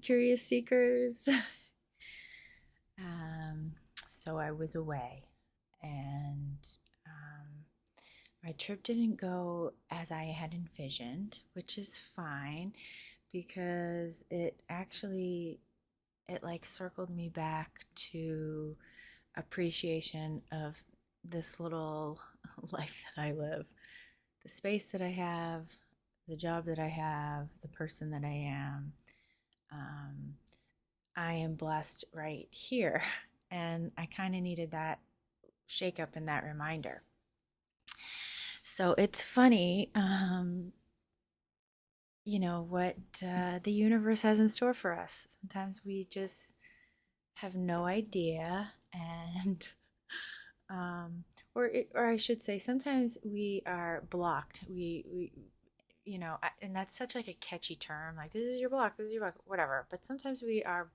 curious seekers. um, so I was away, and my trip didn't go as I had envisioned, which is fine because it like circled me back to appreciation of this little life that I live, the space that I have, the job that I have, the person that I am. Um, I am blessed right here. And I kind of needed that shake up and that reminder. So it's funny, what the universe has in store for us. Sometimes we just have no idea, and or I should say, sometimes we are blocked. And that's such like a catchy term, like this is your block, this is your block, whatever. But sometimes we are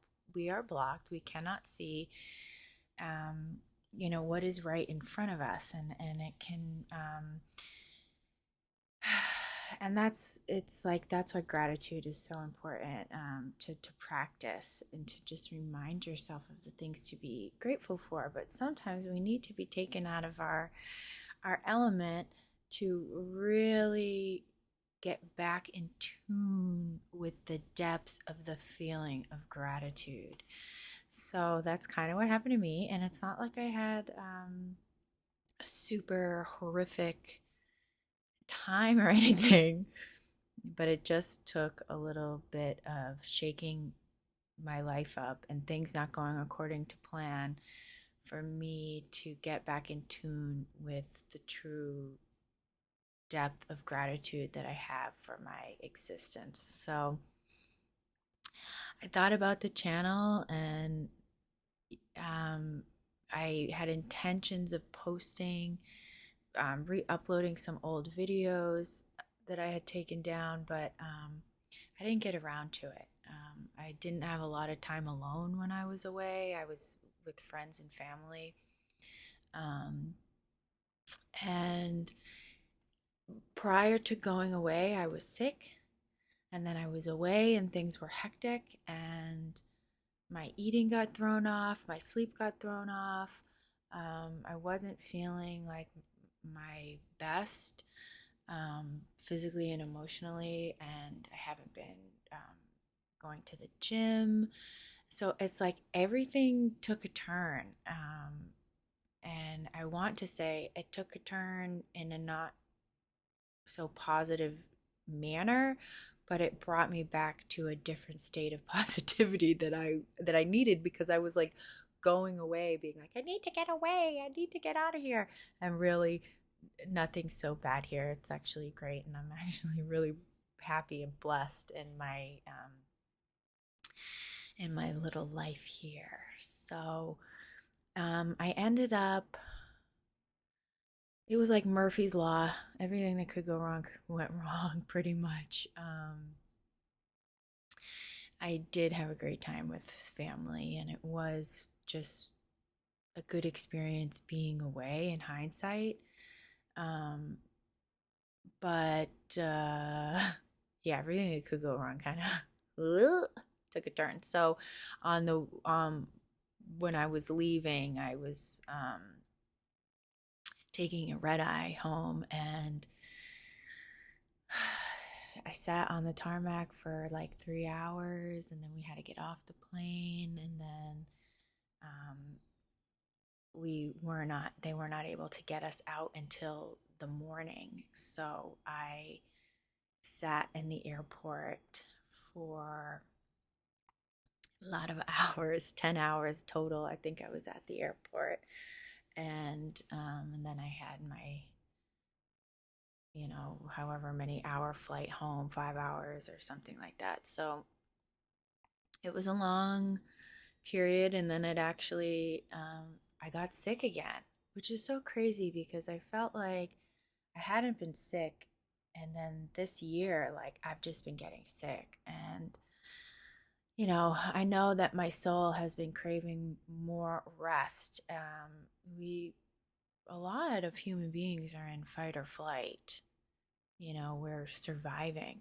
blocked. We cannot see, what is right in front of us, and it can and that's why gratitude is so important, to practice and to just remind yourself of the things to be grateful for. But sometimes we need to be taken out of our element to really get back in tune with the depths of the feeling of gratitude. So that's kind of what happened to me, and it's not like I had a super horrific time or anything, but it just took a little bit of shaking my life up and things not going according to plan for me to get back in tune with the true depth of gratitude that I have for my existence. So I thought about the channel, and um, I had intentions of posting, re uploading some old videos that I had taken down, but I didn't get around to it. I didn't have a lot of time alone when I was away. I was with friends and family. Um, and prior to going away, I was sick. And then I was away and things were hectic, and my eating got thrown off, my sleep got thrown off. I wasn't feeling like my best, physically and emotionally, and I haven't been going to the gym. So it's like everything took a turn. And I want to say it took a turn in a not so positive manner, but it brought me back to a different state of positivity that I needed, because I was like going away being like, I need to get away, I need to get out of here. And really, nothing's so bad here. It's actually great, and I'm actually really happy and blessed in my little life here. So I ended up, it was like Murphy's Law. Everything that could go wrong went wrong pretty much. I did have a great time with his family, and it was just a good experience being away in hindsight. Um, but yeah, everything that could go wrong kind of took a turn. So on the when I was leaving, I was taking a red eye home, and I sat on the tarmac for like 3 hours, and then we had to get off the plane, and then um, they were not able to get us out until the morning. So I sat in the airport for a lot of hours, 10 hours total. I think I was at the airport. And then I had my, however many hour flight home, 5 hours or something like that. So it was a long period. And then I got sick again, which is so crazy because I felt like I hadn't been sick. And then this year, like, I've just been getting sick. And, I know that my soul has been craving more rest. A lot of human beings are in fight or flight. We're surviving.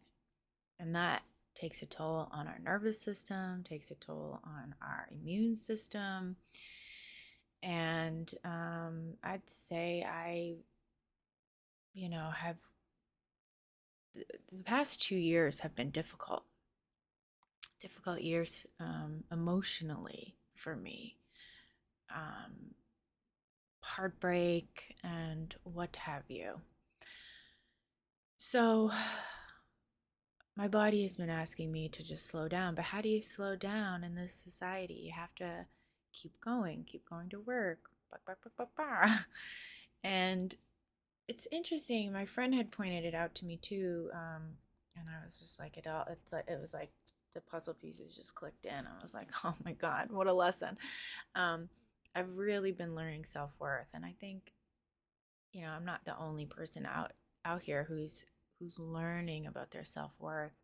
And that takes a toll on our nervous system, takes a toll on our immune system. And I'd say have the past 2 years have been difficult years emotionally for me. Um, Heartbreak and what have you. So my body has been asking me to just slow down, but how do you slow down in this society? You have to keep going to work. And it's interesting. My friend had pointed it out to me too, and I was just like, it was like the puzzle pieces just clicked in. I was like, oh my god, what a lesson. I've really been learning self-worth, and I think, I'm not the only person out here who's learning about their self-worth.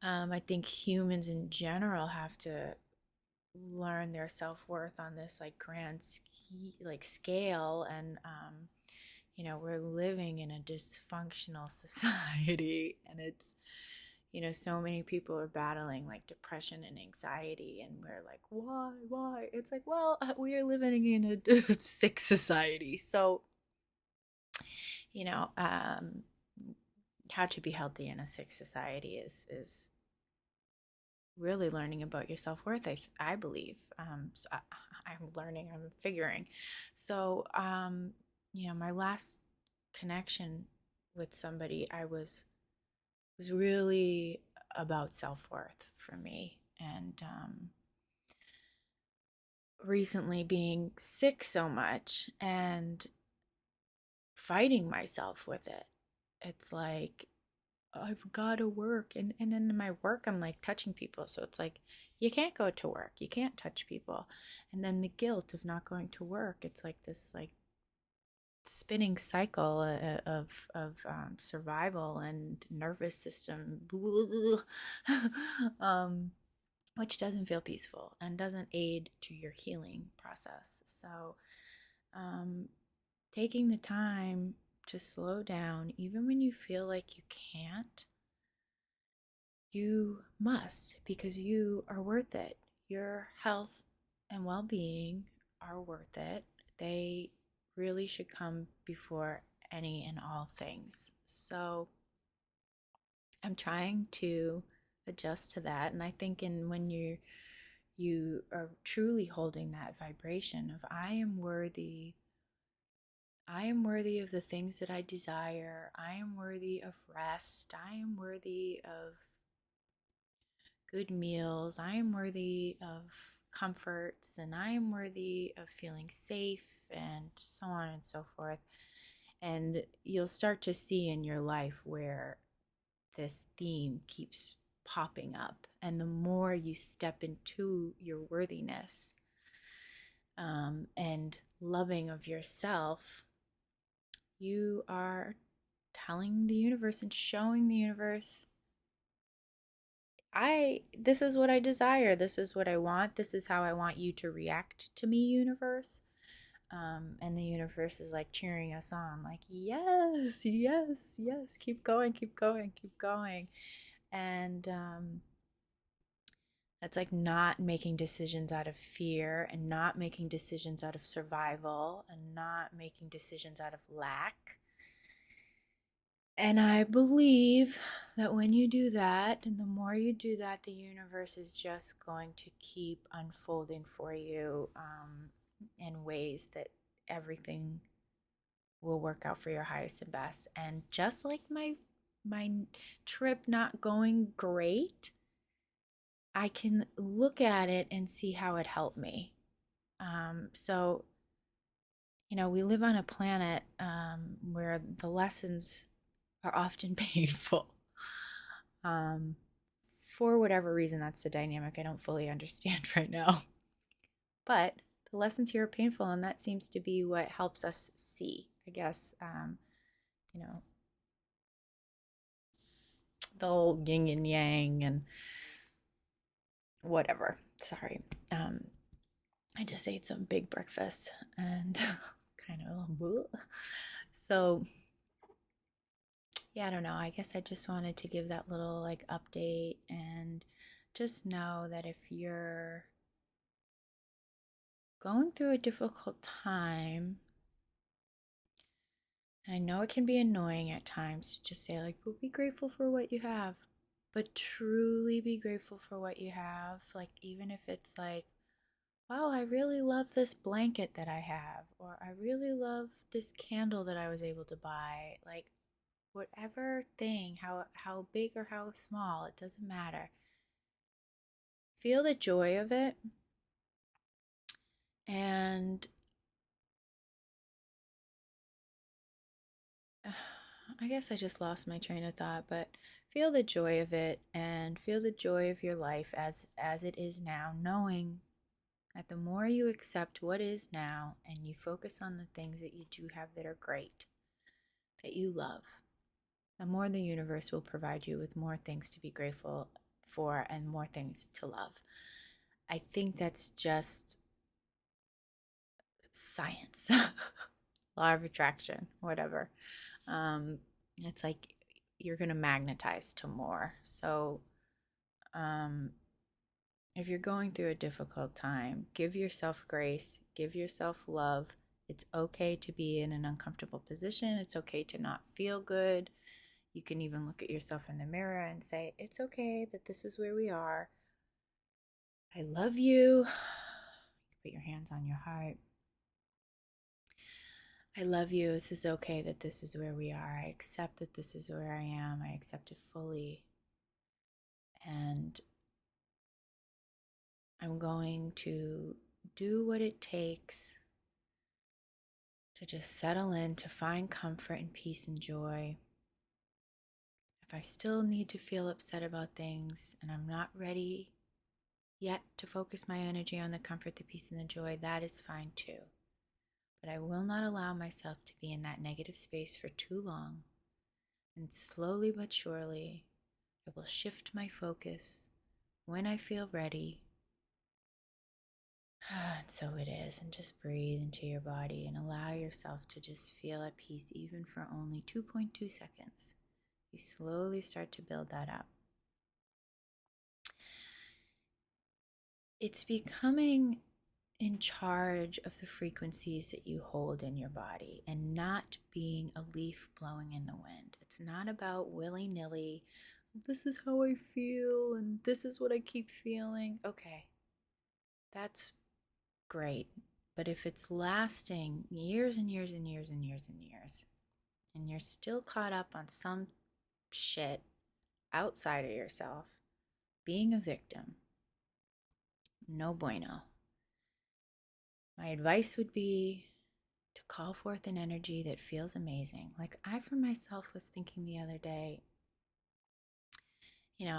I think humans in general have to learn their self-worth on this like scale, and we're living in a dysfunctional society, and it's, so many people are battling like depression and anxiety, and we're like, why? It's like, well, we are living in a sick society. So, you know um how to be healthy in a sick society is really learning about your self-worth, I believe. I'm learning, I'm figuring. So, my last connection with somebody, I was really about self-worth for me. And recently being sick so much and fighting myself with it, it's like I've got to work. And in my work, I'm like touching people. So it's like, you can't go to work. You can't touch people. And then the guilt of not going to work. It's like this like spinning cycle of survival and nervous system, which doesn't feel peaceful and doesn't aid to your healing process. So, um, taking the time to slow down, even when you feel like you can't, you must, because you are worth it. Your health and well being are worth it. They really should come before any and all things. So I'm trying to adjust to that. And I think when you are truly holding that vibration of I am worthy of the things that I desire. I am worthy of rest. I am worthy of good meals. I am worthy of comforts, and I am worthy of feeling safe, and so on and so forth. And you'll start to see in your life where this theme keeps popping up. And the more you step into your worthiness, and loving of yourself, you are telling the universe and showing the universe, this is what I desire. This is what I want. This is how I want you to react to me, universe. And the universe is like cheering us on, like, yes, yes, yes, keep going, keep going, keep going. And that's like not making decisions out of fear, and not making decisions out of survival, and not making decisions out of lack. And I believe that when you do that, and the more you do that, the universe is just going to keep unfolding for you, in ways that everything will work out for your highest and best. And just like my trip not going great, I can look at it and see how it helped me. So, we live on a planet where the lessons are often painful. Um, for whatever reason, that's the dynamic I don't fully understand right now. But the lessons here are painful, and that seems to be what helps us see, I guess. You know, the whole yin and yang and whatever. Sorry. I just ate some big breakfast and kind of. So yeah, I don't know. I guess I just wanted to give that little like update and just know that if you're going through a difficult time, and I know it can be annoying at times to just say, like, well, be grateful for what you have, but truly be grateful for what you have. Like, even if it's like, wow, I really love this blanket that I have, or I really love this candle that I was able to buy. Like, whatever thing, how big or how small, it doesn't matter. Feel the joy of it, and I guess I just lost my train of thought, but feel the joy of it and feel the joy of your life as it is now, knowing that the more you accept what is now and you focus on the things that you do have that are great, that you love, the more the universe will provide you with more things to be grateful for and more things to love. I think that's just science, law of attraction, whatever. Um, it's like you're going to magnetize to more. So, um, if you're going through a difficult time, give yourself grace, give yourself love. It's okay to be in an uncomfortable position. It's okay to not feel good. You can even look at yourself in the mirror and say, it's okay that this is where we are. I love you. Put your hands on your heart. I love you. This is okay that this is where we are. I accept that this is where I am. I accept it fully. And I'm going to do what it takes to just settle in, to find comfort and peace and joy. If I still need to feel upset about things and I'm not ready yet to focus my energy on the comfort, the peace, and the joy, that is fine too. But I will not allow myself to be in that negative space for too long. And slowly but surely, I will shift my focus when I feel ready. And so it is. And just breathe into your body and allow yourself to just feel at peace, even for only 2.2 seconds. You slowly start to build that up. It's becoming in charge of the frequencies that you hold in your body and not being a leaf blowing in the wind. It's not about willy-nilly, this is how I feel and this is what I keep feeling. Okay, that's great. But if it's lasting years and years and years and years and years, and you're still caught up on some shit outside of yourself, being a victim, no bueno. My advice would be to call forth an energy that feels amazing. Like I, for myself, was thinking the other day,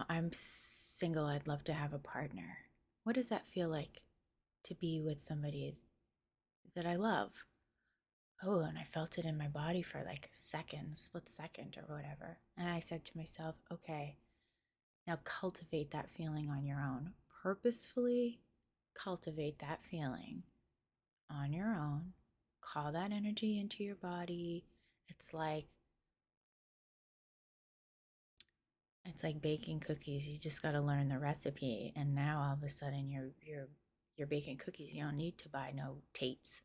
I'm single. I'd love to have a partner. What does that feel like to be with somebody that I love? Oh, and I felt it in my body for like a second, split second or whatever. And I said to myself, okay, now cultivate that feeling on your own. Purposefully cultivate that feeling on your own. Call that energy into your body. It's like baking cookies. You just got to learn the recipe, and now all of a sudden you're baking cookies. You don't need to buy no Tates.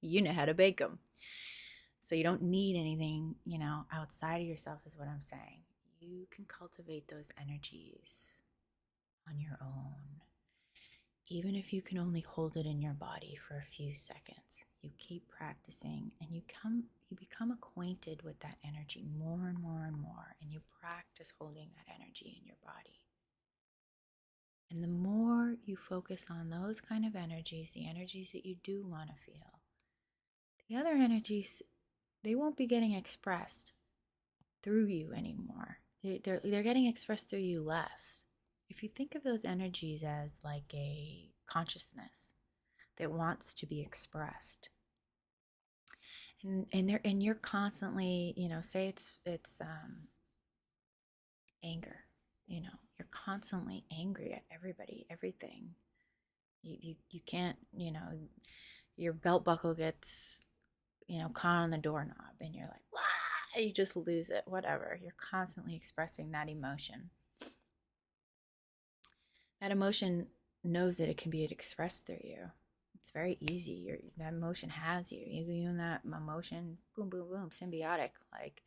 You know how to bake them. So you don't need anything, outside of yourself is what I'm saying. You can cultivate those energies on your own. Even if you can only hold it in your body for a few seconds, you keep practicing and you become acquainted with that energy more and more and more, and you practice holding that energy in your body. And the more you focus on those kind of energies, the energies that you do want to feel, the other energies, they won't be getting expressed through you anymore. They're getting expressed through you less. If you think of those energies as like a consciousness that wants to be expressed, and you're constantly, say it's anger, you're constantly angry at everybody, everything. You can't, your belt buckle gets, caught on the doorknob and you're like, "Wah!" you just lose it, whatever. You're constantly expressing that emotion. That emotion knows that it can be expressed through you. It's very easy. That emotion has you. You and that emotion, boom, boom, boom, symbiotic. Like,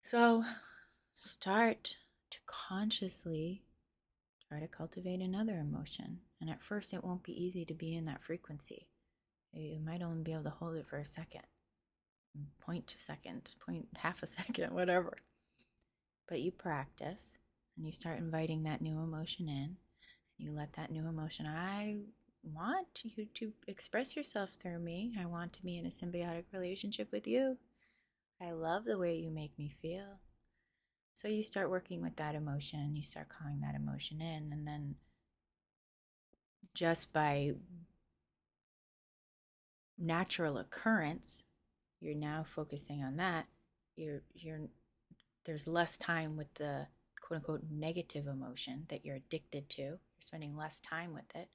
so start to consciously try to cultivate another emotion. And at first, it won't be easy to be in that frequency. You might only be able to hold it for a second, point a second, point half a second, whatever. But you practice and you start inviting that new emotion in. You let that new emotion, I want you to express yourself through me. I want to be in a symbiotic relationship with you. I love the way you make me feel. So you start working with that emotion, you start calling that emotion in, and then just by natural occurrence, you're now focusing on that. You're there's less time with the quote unquote negative emotion that you're addicted to. You're spending less time with it,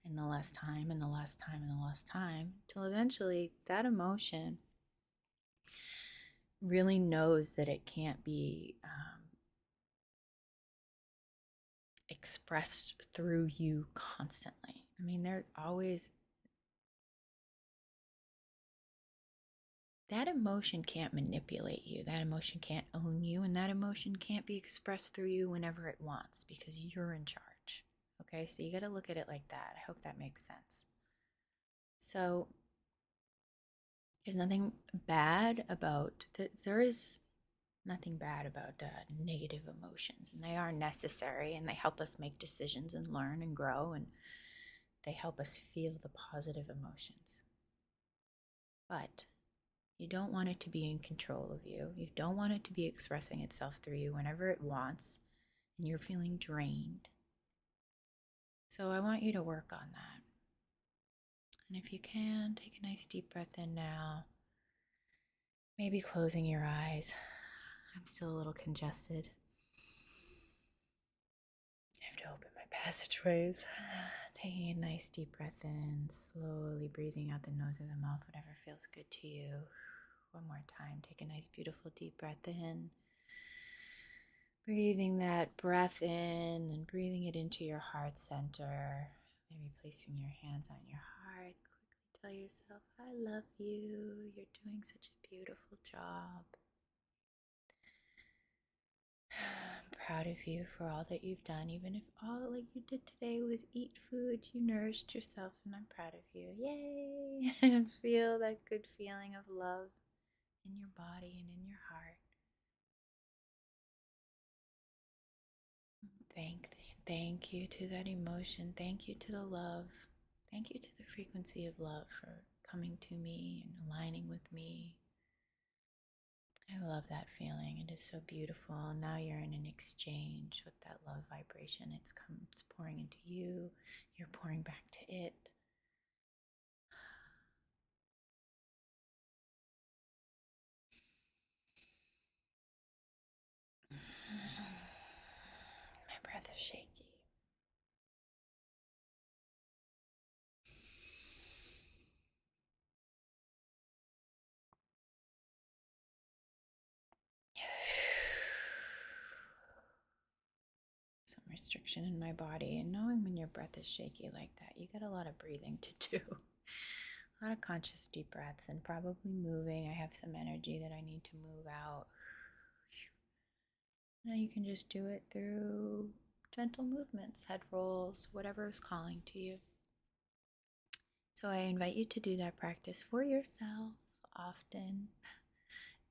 and the less time, and the less time, and the less time, till eventually that emotion really knows that it can't be expressed through you constantly. I mean, there's always that emotion can't manipulate you. That emotion can't own you, and that emotion can't be expressed through you whenever it wants because you're in charge. Okay, so you got to look at it like that. I hope that makes sense. So there's nothing bad about there is nothing bad about negative emotions, and they are necessary, and they help us make decisions and learn and grow, and they help us feel the positive emotions. But you don't want it to be in control of you. You don't want it to be expressing itself through you whenever it wants and you're feeling drained. So I want you to work on that. And if you can, take a nice deep breath in now. Maybe closing your eyes. I'm still a little congested. I have to open my passageways. Taking a nice deep breath in, slowly breathing out the nose or the mouth, whatever feels good to you. One more time. Take a nice, beautiful deep breath in. Breathing that breath in and breathing it into your heart center. Maybe placing your hands on your heart. Quickly tell yourself, I love you. You're doing such a beautiful job. I'm proud of you for all that you've done, even if all like you did today was eat food, you nourished yourself, and I'm proud of you. Yay! And feel that good feeling of love in your body and in your heart. Thank, thank you to that emotion. Thank you to the love. Thank you to the frequency of love for coming to me and aligning with me. I love that feeling. It is so beautiful. And now you're in an exchange with that love vibration. It's pouring into you. You're pouring back to it. My breath is shaky. Some restriction in my body, and knowing when your breath is shaky like that, you got a lot of breathing to do. A lot of conscious deep breaths and probably moving. I have some energy that I need to move out. Now you can just do it through gentle movements, head rolls, whatever is calling to you. So I invite you to do that practice for yourself often,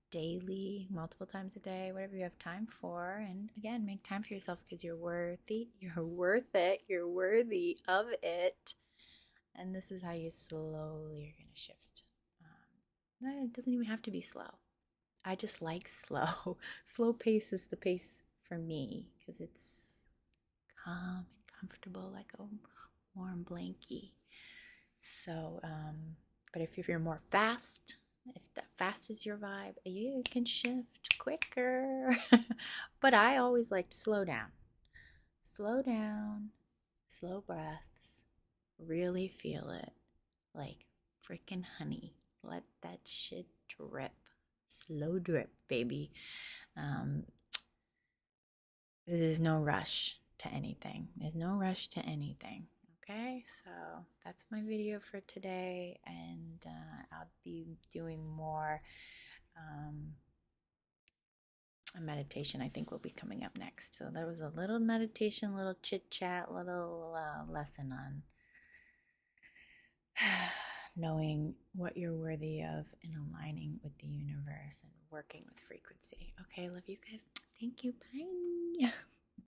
daily, multiple times a day, whatever you have time for. And again, make time for yourself because you're worthy, you're worth it, you're worthy of it. And this is how you slowly are going to shift. It doesn't even have to be slow. I just like slow. Slow pace is the pace for me because it's calm and comfortable, like a warm blankie. So, but if you're more fast, if that fast is your vibe, you can shift quicker. But I always like to slow down. Slow down, slow breaths, really feel it like freaking honey. Let that shit drip. Slow drip, baby. Um, There's no rush to anything. There's no rush to anything. Okay, so that's my video for today, and I'll be doing more. A meditation, I think, will be coming up next. So that was a little meditation, little chit chat, little lesson on knowing what you're worthy of and aligning with the universe and working with frequency. Okay, love you guys. Thank you. Bye.